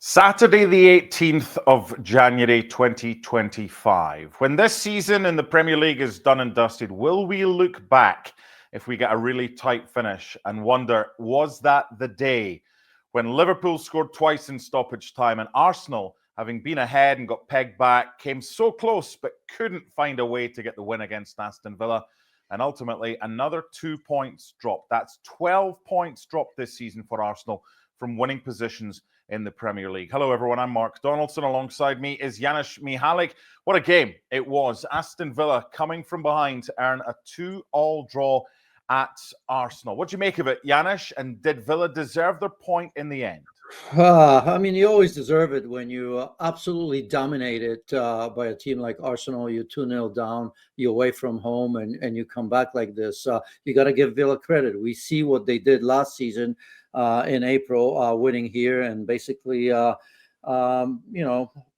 Saturday, the 18th of January 2025. When this season in the Premier League is done and dusted, will we look back if we get a really tight finish and wonder, was that the day when Liverpool scored twice in stoppage time and Arsenal, having been ahead and got pegged back, came so close but couldn't find a way to get the win against Aston Villa? And ultimately, another 2 points dropped. That's 12 points dropped this season for Arsenal from winning positions in the Premier League. Hello, everyone. I'm Mark Donaldson. Alongside me is Janusz Michallik. What a game it was. Aston Villa coming from behind to earn a 2-2 draw at Arsenal. What do you make of it, Janusz? And did Villa deserve their point in the end? You always deserve it when you absolutely dominated by a team like Arsenal. You're 2-0 down, you're away from home, and you come back like this. You got to give Villa credit. We see what they did last season in April, winning here, and basically,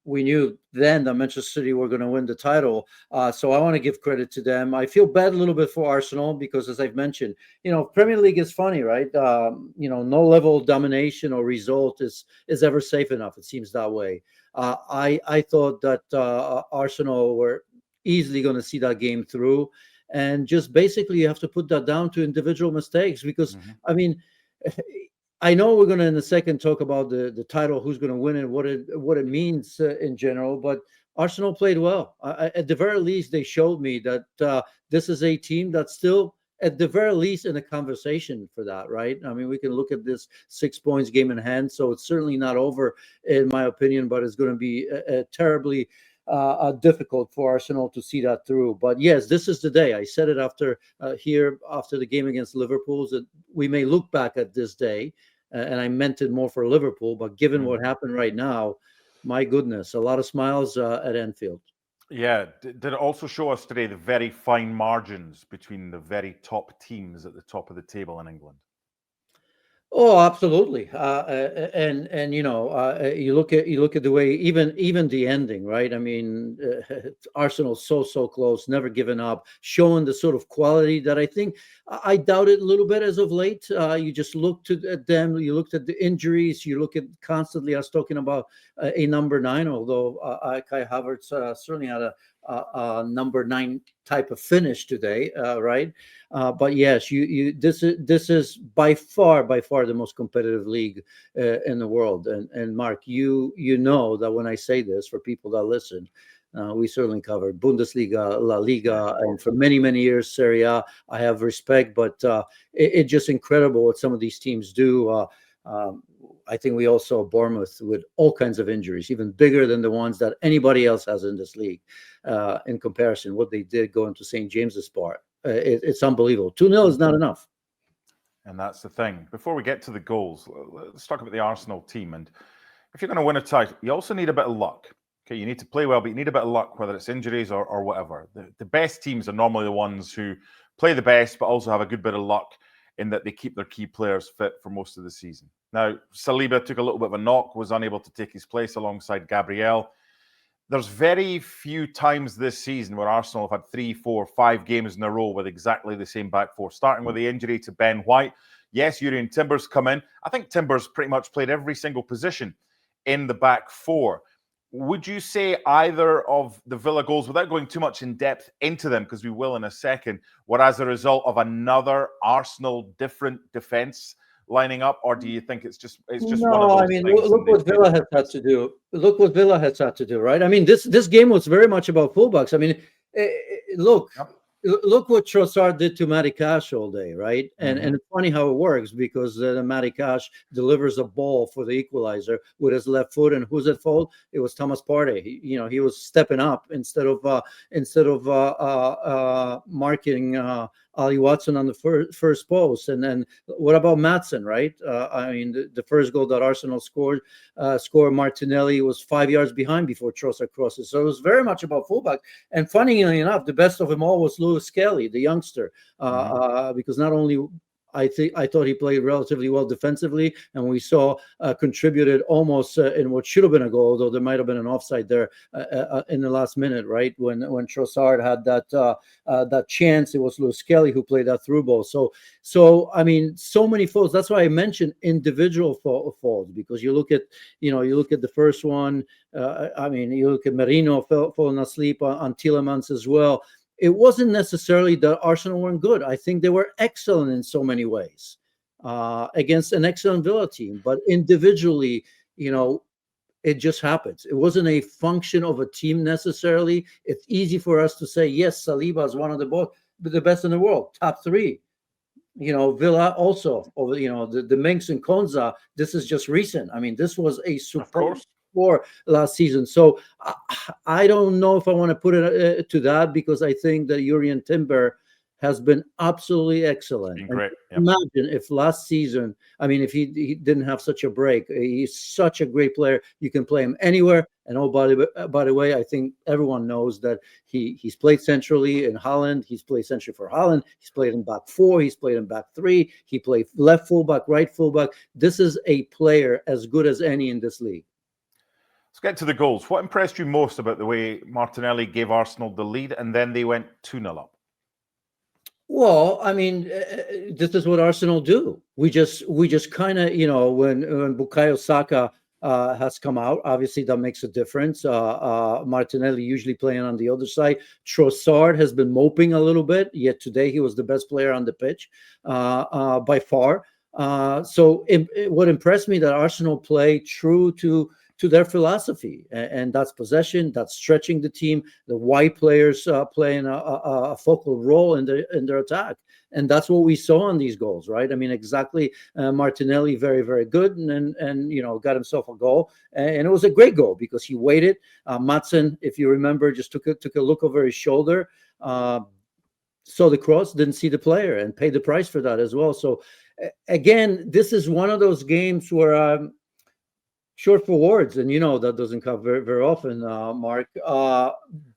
we knew then that Manchester City were going to win the title. So I want to give credit to them. I feel bad a little bit for Arsenal because, as I've mentioned, Premier League is funny, right? No level of domination or result is ever safe enough. It seems that way. I thought that Arsenal were easily going to see that game through. And just basically you have to put that down to individual mistakes because, I know we're going to in a second talk about the title, who's going to win and what it means in general, but Arsenal played well. At the very least, they showed me that this is a team that's still, at the very least, in a conversation for that, right? I mean, we can look at this 6 points game in hand, so it's certainly not over, in my opinion, but it's going to be terribly difficult for Arsenal to see that through. But yes, this is the day. I said it after the game against Liverpool, that we may look back at this day, and I meant it more for Liverpool, but given what happened right now, my goodness, a lot of smiles at Anfield. Yeah. Did it also show us today the very fine margins between the very top teams at the top of the table in England? Oh, absolutely. You look at the way even the ending, right? I mean, Arsenal's so close, never given up, showing the sort of quality that I think I doubted a little bit as of late. You just looked at them, you looked at the injuries, you look at constantly. I was talking about a number 9, although Kai Havertz certainly had a number 9 type of finish today, right? But yes, this is by far the most competitive league in the world. And Mark, you know that when I say this, for people that listen, we certainly covered Bundesliga, La Liga, and for many years Serie A. I have respect, but it's just incredible what some of these teams do. I think we also saw Bournemouth with all kinds of injuries, even bigger than the ones that anybody else has in this league. In comparison, what they did going to St. James's Park, it's unbelievable. 2-0 is not enough. And that's the thing. Before we get to the goals, let's talk about the Arsenal team. And if you're going to win a title, you also need a bit of luck. Okay, you need to play well, but you need a bit of luck, whether it's injuries or whatever. The best teams are normally the ones who play the best, but also have a good bit of luck in that they keep their key players fit for most of the season. Now, Saliba took a little bit of a knock, was unable to take his place alongside Gabriel. There's very few times this season where Arsenal have had 3, 4, 5 games in a row with exactly the same back four, starting with the injury to Ben White. Yes, Urian Timber's come in. I think Timber's pretty much played every single position in the back four. Would you say either of the Villa goals, without going too much in depth into them, because we will in a second, were as a result of another Arsenal different defence lining up, or do you think it's just one of those things? Look what Villa has had to do. Look what Villa has had to do, right? I mean, this game was very much about fullbacks. I mean, look what Trossard did to Matty Cash all day, right? And it's funny how it works because Matty Cash delivers a ball for the equalizer with his left foot, and who's at fault? It was Thomas Partey. He was stepping up instead of marking Ali Watson on the first post. And then what about Maatsen, right? The first goal that Arsenal scored Martinelli was 5 yards behind before Trossard crosses. So it was very much about fullback. And funnily enough, the best of them all was Lewis Kelly, the youngster, because not only I thought he played relatively well defensively, and we saw contributed almost in what should have been a goal, though there might have been an offside there in the last minute, right when Trossard had that chance. It was Lewis Kelly who played that through ball. So I mean, so many faults. That's why I mentioned individual faults, because you look at the first one. I mean, you look at Merino falling asleep on Tielemans as well. It wasn't necessarily that Arsenal weren't good. I think they were excellent in so many ways against an excellent Villa team. But individually, it just happens. It wasn't a function of a team necessarily. It's easy for us to say, yes, Saliba is one of the best in the world, top three. Villa also, over the Minks and Konza. This is just recent. I mean, this was a superb for last season. So I don't know if I want to put it to that, because I think that Jurrien Timber has been absolutely excellent. Great. Yep. Imagine if last season, I mean, if he didn't have such a break. He's such a great player. You can play him anywhere. And by the way, I think everyone knows that he's played centrally in Holland. He's played centrally for Holland. He's played in back four. He's played in back three. He played left fullback, right fullback. This is a player as good as any in this league. Let's get to the goals. What impressed you most about the way Martinelli gave Arsenal the lead and then they went 2-0 up? Well, I mean, this is what Arsenal do. We just kind of, when Bukayo Saka has come out, obviously that makes a difference. Martinelli usually playing on the other side. Trossard has been moping a little bit, yet today he was the best player on the pitch by far. So what impressed me, that Arsenal play true to their philosophy, and that's possession, that's stretching the team, the wide players playing a focal role in their attack, and that's what we saw on these goals, right? I mean, exactly. Martinelli very, very good, and got himself a goal, and it was a great goal because he waited. Maatsen, if you remember, just took a look over his shoulder, saw the cross, didn't see the player, and paid the price for that as well. So again, this is one of those games where short for words, and that doesn't come very, very often, Mark,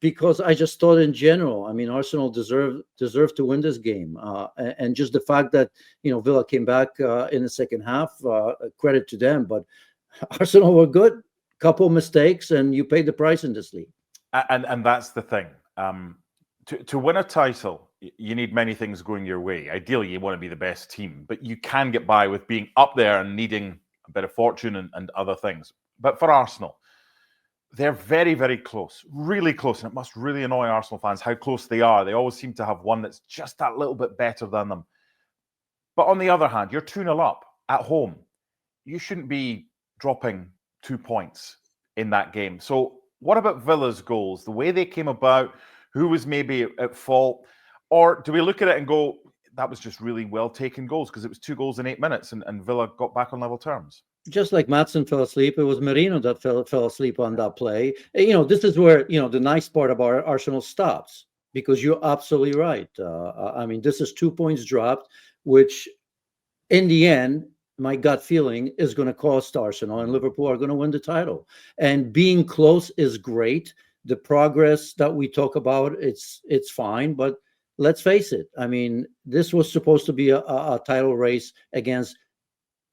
because I just thought in general, I mean, Arsenal deserved to win this game, and just the fact that Villa came back in the second half, credit to them, but Arsenal were good, couple mistakes, and you paid the price in this league. And that's the thing. To win a title, you need many things going your way. Ideally, you want to be the best team, but you can get by with being up there and needing a bit of fortune and other things. But for Arsenal, they're very, very close, really close. And it must really annoy Arsenal fans how close they are. They always seem to have one that's just that little bit better than them. But on the other hand, you're 2-0 up at home. You shouldn't be dropping 2 points in that game. So what about Villa's goals? The way they came about, who was maybe at fault? Or do we look at it and go, that was just really well taken goals because it was 2 goals in 8 minutes and Villa got back on level terms? Just like Maatsen fell asleep, it was Merino that fell asleep on that play. This is where, the nice part about Arsenal stops, because you're absolutely right. I mean, this is 2 points dropped, which in the end, my gut feeling is going to cost Arsenal, and Liverpool are going to win the title. And being close is great. The progress that we talk about, it's fine, but let's face it. I mean, this was supposed to be a title race against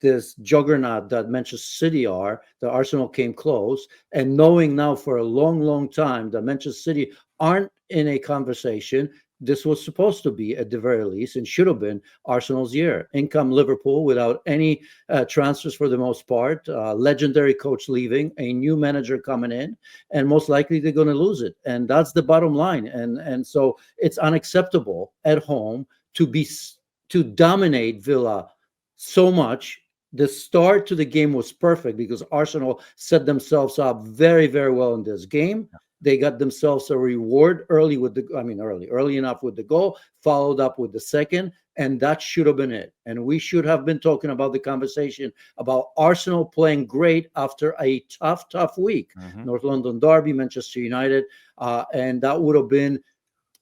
this juggernaut that Manchester City are. The Arsenal came close, and knowing now for a long, long time that Manchester City aren't in a conversation, this was supposed to be, at the very least, and should have been, Arsenal's year. In come Liverpool without any transfers for the most part, legendary coach leaving, a new manager coming in, and most likely they're going to lose it. And that's the bottom line. And so it's unacceptable at home to dominate Villa so much. The start to the game was perfect because Arsenal set themselves up very, very well in this game. They got themselves a reward early enough with the goal, followed up with the second, and that should have been it. And we should have been talking about the conversation about Arsenal playing great after a tough week. North London derby, Manchester United, and that would have been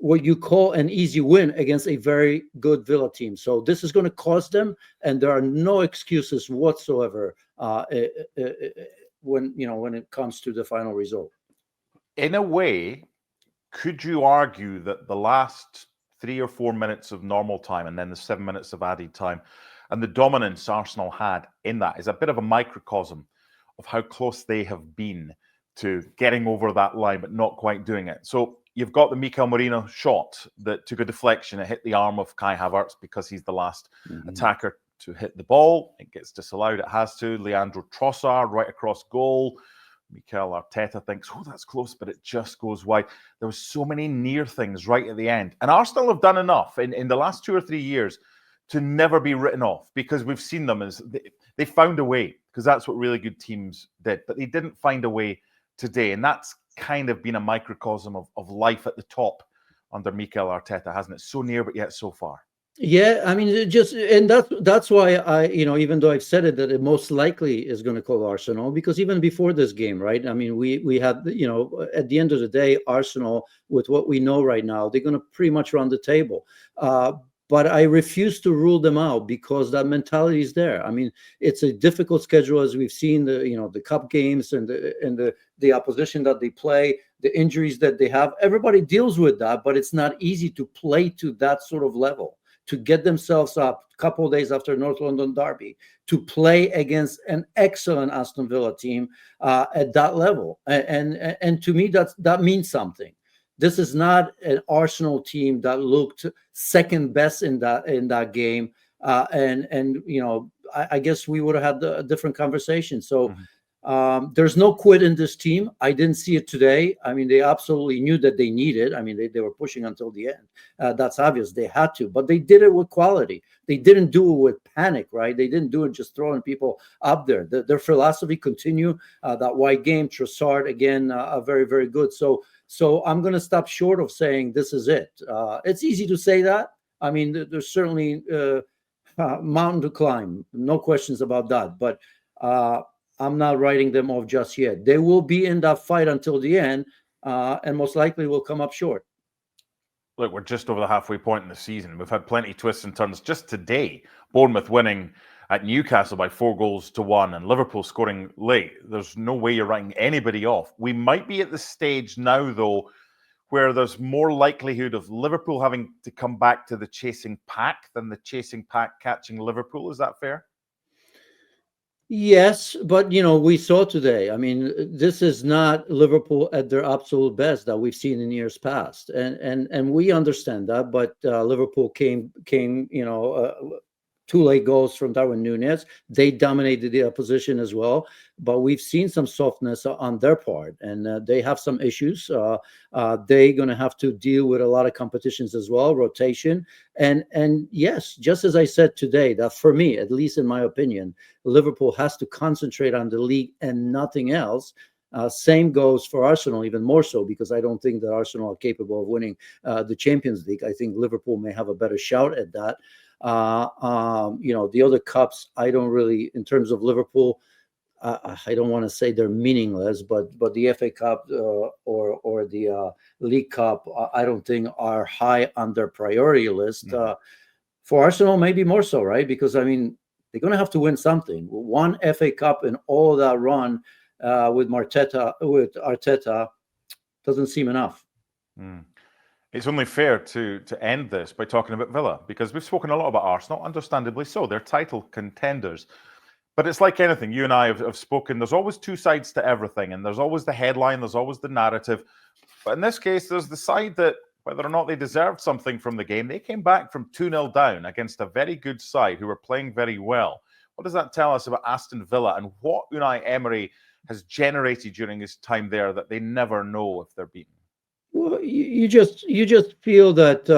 what you call an easy win against a very good Villa team. So this is going to cost them, and there are no excuses whatsoever when it comes to the final result. In a way, could you argue that the last 3 or 4 minutes of normal time and then the 7 minutes of added time. And the dominance Arsenal had in that is a bit of a microcosm of how close they have been to getting over that line, but not quite doing it. So you've got the Mikel Merino shot that took a deflection. It hit the arm of Kai Havertz because he's the last attacker to hit the ball. It gets disallowed. It has to. Leandro Trossard right across goal. Mikel Arteta thinks, oh, that's close, but it just goes wide. There was so many near things right at the end. And Arsenal have done enough in the last 2 or 3 years to never be written off, because we've seen them as they found a way, because that's what really good teams did. But they didn't find a way today. And that's kind of been a microcosm of life at the top under Mikel Arteta, hasn't it? So near, but yet so far. Yeah, I mean, and that's why even though I've said it, that it most likely is going to call Arsenal, because even before this game, right? I mean, we had, at the end of the day, Arsenal, with what we know right now, they're going to pretty much run the table. But I refuse to rule them out, because that mentality is there. I mean, it's a difficult schedule, as we've seen the cup games and the opposition that they play, the injuries that they have. Everybody deals with that, but it's not easy to play to that sort of level, to get themselves up a couple of days after North London derby, to play against an excellent Aston Villa team at that level. And to me, that means something. This is not an Arsenal team that looked second best in that game. I guess we would have had a different conversation. So there's no quit in this team. I didn't see it today. I mean, they absolutely knew that they needed. I mean, they were pushing until the end. That's obvious. They had to, but they did it with quality. They didn't do it with panic, right? They didn't do it just throwing people up there. Their philosophy continue. That wide game, Trossard, again, very, very good. So I'm going to stop short of saying this is it. It's easy to say that. I mean, there's certainly mountain to climb. No questions about that. But I'm not writing them off just yet. They will be in that fight until the end, and most likely will come up short. Look, we're just over the halfway point in the season. We've had plenty of twists and turns. Just today, Bournemouth winning at Newcastle by 4-1, and Liverpool scoring late. There's no way you're writing anybody off. We might be at the stage now, though, where there's more likelihood of Liverpool having to come back to the chasing pack than the chasing pack catching Liverpool. Is that fair? Yes, but we saw today. I mean, this is not Liverpool at their absolute best that we've seen in years past, and we understand that. But Liverpool came 2 late goals from Darwin Núñez. They dominated the opposition as well, but we've seen some softness on their part, and they have some issues. They're going to have to deal with a lot of competitions as well, rotation. And yes, just as I said today, that for me, at least in my opinion, Liverpool has to concentrate on the league and nothing else. Same goes for Arsenal, even more so, because I don't think that Arsenal are capable of winning the Champions League. I think Liverpool may have a better shout at that. The other cups, I don't really, in terms of Liverpool, I don't want to say they're meaningless, but the FA Cup or the League Cup, I don't think are high on their priority list. For Arsenal, maybe more so, right? Because I mean, they're going to have to win something. One FA Cup in all of that run with Arteta doesn't seem enough. It's only fair to end this by talking about Villa, because we've spoken a lot about Arsenal, understandably so. They're title contenders. But it's like anything. You and I have spoken. There's always 2 sides to everything, and there's always the headline, there's always the narrative. But in this case, there's the side that, whether or not they deserved something from the game, they came back from 2-0 down against a very good side who were playing very well. What does that tell us about Aston Villa and what Unai Emery has generated during his time there that they never know if they're beaten? Well, you just feel that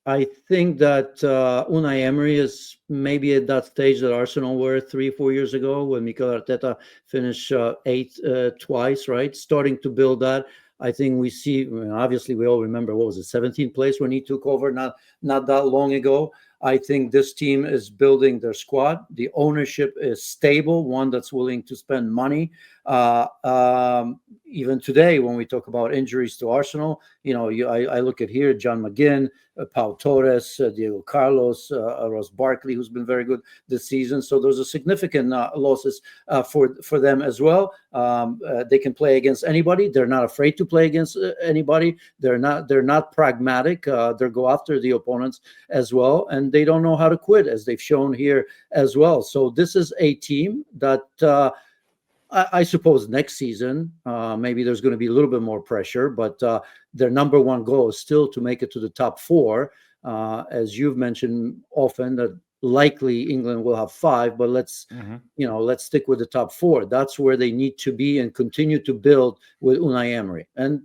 I think that Unai Emery is maybe at that stage that Arsenal were 3-4 years ago when Mikel Arteta finished 8th twice, right? Starting to build that. I think we see, obviously we all remember, what was it, 17th place when he took over not that long ago. I think this team is building their squad. The ownership is stable, one that's willing to spend money. Even today, when we talk about injuries to Arsenal, I look at here, John McGinn, Pau Torres, Diego Carlos, Ross Barkley, who's been very good this season. So those are significant losses for them as well. They can play against anybody. They're not afraid to play against anybody. They're not pragmatic. They go after the opponents as well, and they don't know how to quit, as they've shown here as well. So this is a team that I suppose next season maybe there's going to be a little bit more pressure, but their number one goal is still to make it to the top four. As you've mentioned often, that likely England will have 5, but let's stick with the top 4. That's where they need to be and continue to build with Unai Emery. And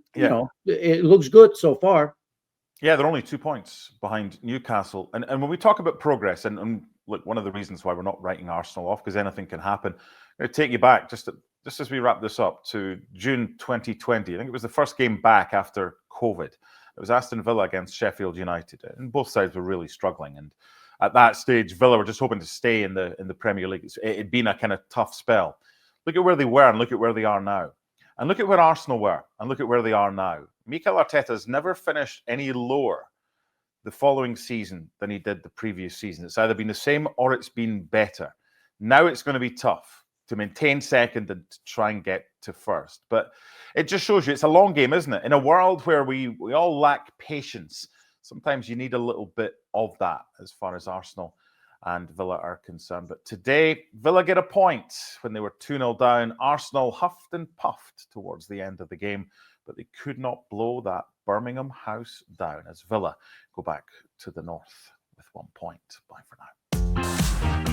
it looks good so far. Yeah, they're only 2 points behind Newcastle. And when we talk about progress, and look, one of the reasons why we're not writing Arsenal off, because anything can happen. I'm going to take you back just as we wrap this up to June 2020. I think it was the first game back after COVID. It was Aston Villa against Sheffield United, and both sides were really struggling. And at that stage, Villa were just hoping to stay in the Premier League. It'd been a kind of tough spell. Look at where they were and look at where they are now. And look at where Arsenal were and look at where they are now. Mikel Arteta has never finished any lower the following season than he did the previous season. It's either been the same or it's been better. Now it's going to be tough to maintain second and to try and get to first. But it just shows you it's a long game, isn't it? In a world where we all lack patience, sometimes you need a little bit of that as far as Arsenal and Villa are concerned. But today, Villa get a point when they were 2-0 down. Arsenal huffed and puffed towards the end of the game, but they could not blow that Birmingham house down as Villa go back to the north with 1 point. Bye for now.